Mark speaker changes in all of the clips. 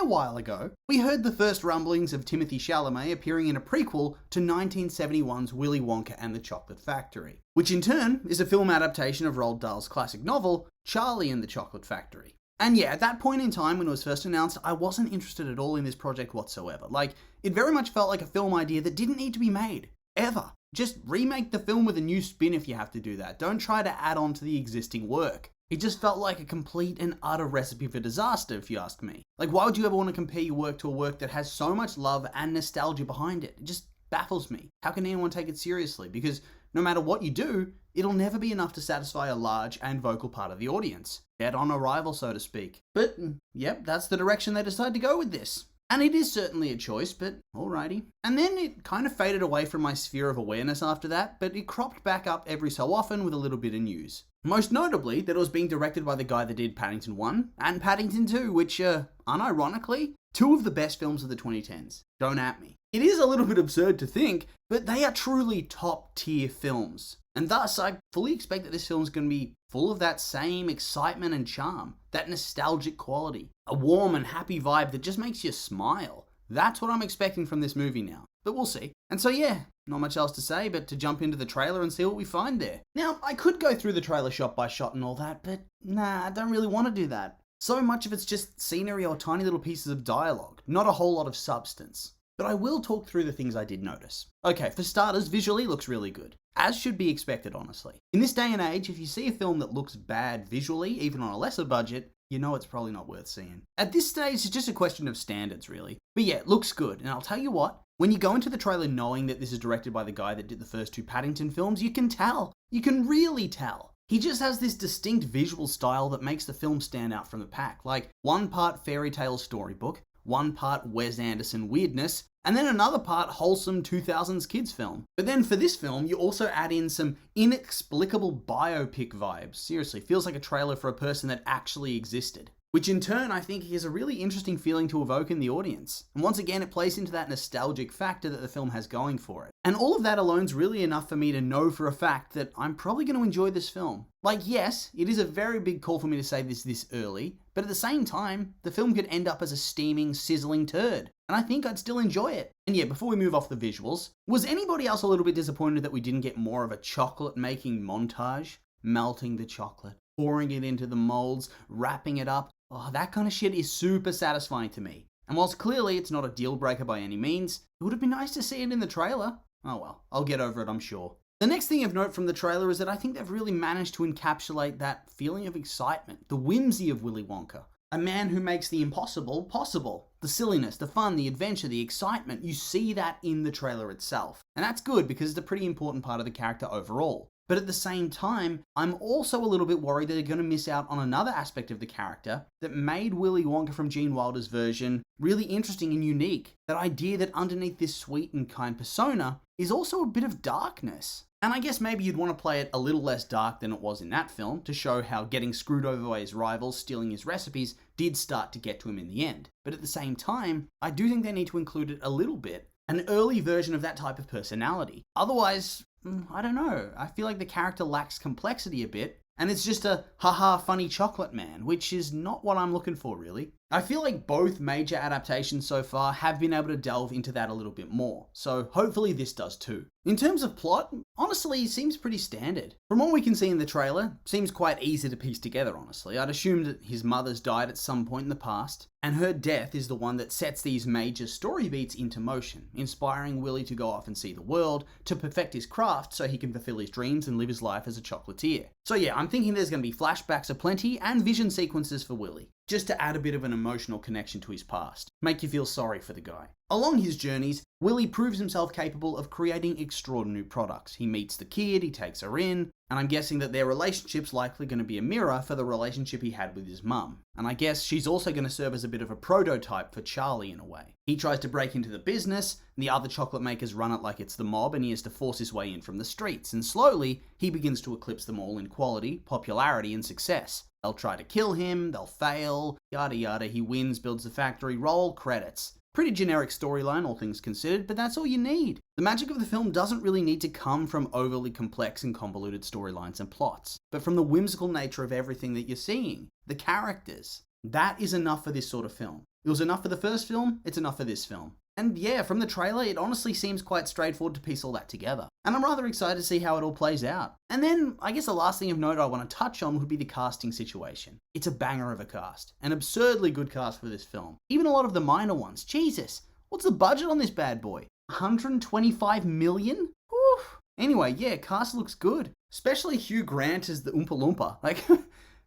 Speaker 1: while ago, we heard the first rumblings of Timothée Chalamet appearing in a prequel to 1971's Willy Wonka and the Chocolate Factory, which in turn is a film adaptation of Roald Dahl's classic novel, Charlie and the Chocolate Factory. And yeah, at that point in time when it was first announced, I wasn't interested at all in this project whatsoever. Like, it very much felt like a film idea that didn't need to be made. Ever. Just remake the film with a new spin if you have to do that. Don't try to add on to the existing work. It just felt like a complete and utter recipe for disaster, if you ask me. Like, why would you ever want to compare your work to a work that has so much love and nostalgia behind it? It just baffles me. How can anyone take it seriously? Because no matter what you do, it'll never be enough to satisfy a large and vocal part of the audience. Dead on arrival, so to speak. But, yep, that's the direction they decided to go with this. And it is certainly a choice, but alrighty. And then it kind of faded away from my sphere of awareness after that, but it cropped back up every so often with a little bit of news. Most notably, that it was being directed by the guy that did Paddington 1 and Paddington 2, which unironically, two of the best films of the 2010s. Don't at me. It is a little bit absurd to think, but they are truly top tier films. And thus, I fully expect that this film is going to be full of that same excitement and charm, that nostalgic quality, a warm and happy vibe that just makes you smile. That's what I'm expecting from this movie now, but we'll see. And so yeah, not much else to say but to jump into the trailer and see what we find there. Now, I could go through the trailer shot by shot and all that, but nah, I don't really want to do that. So much of it's just scenery or tiny little pieces of dialogue, not a whole lot of substance. But I will talk through the things I did notice. Okay, for starters, visually looks really good. As should be expected, honestly. In this day and age, if you see a film that looks bad visually, even on a lesser budget, you know it's probably not worth seeing. At this stage, it's just a question of standards, really. But yeah, it looks good, and I'll tell you what, when you go into the trailer knowing that this is directed by the guy that did the first two Paddington films, you can tell. You can really tell. He just has this distinct visual style that makes the film stand out from the pack. Like, one part fairy tale storybook, one part Wes Anderson weirdness, and then another part wholesome 2000s kids film. But then for this film, you also add in some inexplicable biopic vibes. Seriously, feels like a trailer for a person that actually existed. Which in turn, I think is a really interesting feeling to evoke in the audience. And once again, it plays into that nostalgic factor that the film has going for it. And all of that alone's really enough for me to know for a fact that I'm probably going to enjoy this film. Like, yes, it is a very big call for me to say this early, but at the same time, the film could end up as a steaming, sizzling turd. And I think I'd still enjoy it. And yeah, before we move off the visuals, was anybody else a little bit disappointed that we didn't get more of a chocolate making montage? Melting the chocolate, pouring it into the molds, wrapping it up. Oh, that kind of shit is super satisfying to me. And whilst clearly it's not a deal breaker by any means, it would have been nice to see it in the trailer. Oh well, I'll get over it, I'm sure. The next thing of note from the trailer is that I think they've really managed to encapsulate that feeling of excitement, the whimsy of Willy Wonka. A man who makes the impossible possible. The silliness, the fun, the adventure, the excitement, you see that in the trailer itself. And that's good because it's a pretty important part of the character overall. But at the same time, I'm also a little bit worried that they're going to miss out on another aspect of the character that made Willy Wonka from Gene Wilder's version really interesting and unique. That idea that underneath this sweet and kind persona is also a bit of darkness. And I guess maybe you'd want to play it a little less dark than it was in that film to show how getting screwed over by his rivals, stealing his recipes, did start to get to him in the end. But at the same time, I do think they need to include it a little bit. An early version of that type of personality. Otherwise, I don't know. I feel like the character lacks complexity a bit, and it's just a haha funny chocolate man, which is not what I'm looking for really. I feel like both major adaptations so far have been able to delve into that a little bit more, so hopefully this does too. In terms of plot, honestly, it seems pretty standard. From what we can see in the trailer, seems quite easy to piece together honestly. I'd assume that his mother's died at some point in the past, and her death is the one that sets these major story beats into motion, inspiring Willy to go off and see the world, to perfect his craft so he can fulfill his dreams and live his life as a chocolatier. So yeah, I'm thinking there's going to be flashbacks aplenty and vision sequences for Willy, just to add a bit of an emotional connection to his past, make you feel sorry for the guy. Along his journeys, Willy proves himself capable of creating extraordinary products. He meets the kid, he takes her in, and I'm guessing that their relationship's likely going to be a mirror for the relationship he had with his mum. And I guess she's also going to serve as a bit of a prototype for Charlie in a way. He tries to break into the business, and the other chocolate makers run it like it's the mob, and he has to force his way in from the streets, and slowly, he begins to eclipse them all in quality, popularity, and success. They'll try to kill him, they'll fail, yada yada, he wins, builds the factory, roll credits. Pretty generic storyline, all things considered, but that's all you need. The magic of the film doesn't really need to come from overly complex and convoluted storylines and plots, but from the whimsical nature of everything that you're seeing. The characters. That is enough for this sort of film. It was enough for the first film, it's enough for this film. And yeah, from the trailer, it honestly seems quite straightforward to piece all that together. And I'm rather excited to see how it all plays out. And then, I guess the last thing of note I want to touch on would be the casting situation. It's a banger of a cast. An absurdly good cast for this film. Even a lot of the minor ones. Jesus, what's the budget on this bad boy? 125 million? Whew. Anyway, yeah, cast looks good. Especially Hugh Grant as the Oompa Loompa. Like,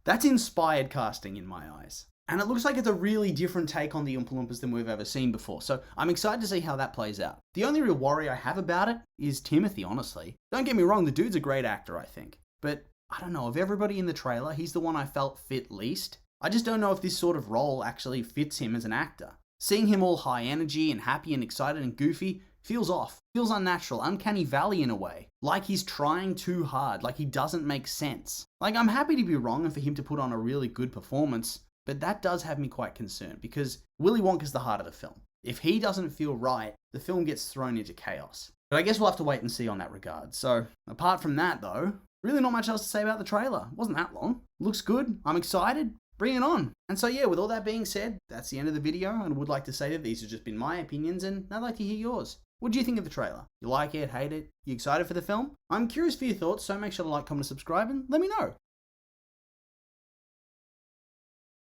Speaker 1: that's inspired casting in my eyes. And it looks like it's a really different take on the Oompa Loompas than we've ever seen before, so I'm excited to see how that plays out. The only real worry I have about it is Timothy, honestly. Don't get me wrong, the dude's a great actor, I think. But, I don't know, of everybody in the trailer, he's the one I felt fit least. I just don't know if this sort of role actually fits him as an actor. Seeing him all high energy and happy and excited and goofy feels off. Feels unnatural, uncanny valley in a way. Like he's trying too hard, like he doesn't make sense. Like, I'm happy to be wrong and for him to put on a really good performance, but that does have me quite concerned because Willy Wonka's the heart of the film. If he doesn't feel right, the film gets thrown into chaos. But I guess we'll have to wait and see on that regard. So, apart from that though, really not much else to say about the trailer. It wasn't that long. Looks good. I'm excited. Bring it on. And so yeah, with all that being said, that's the end of the video, and I would like to say that these have just been my opinions, and I'd like to hear yours. What do you think of the trailer? You like it, hate it? You excited for the film? I'm curious for your thoughts, so make sure to like, comment, and subscribe, and let me know.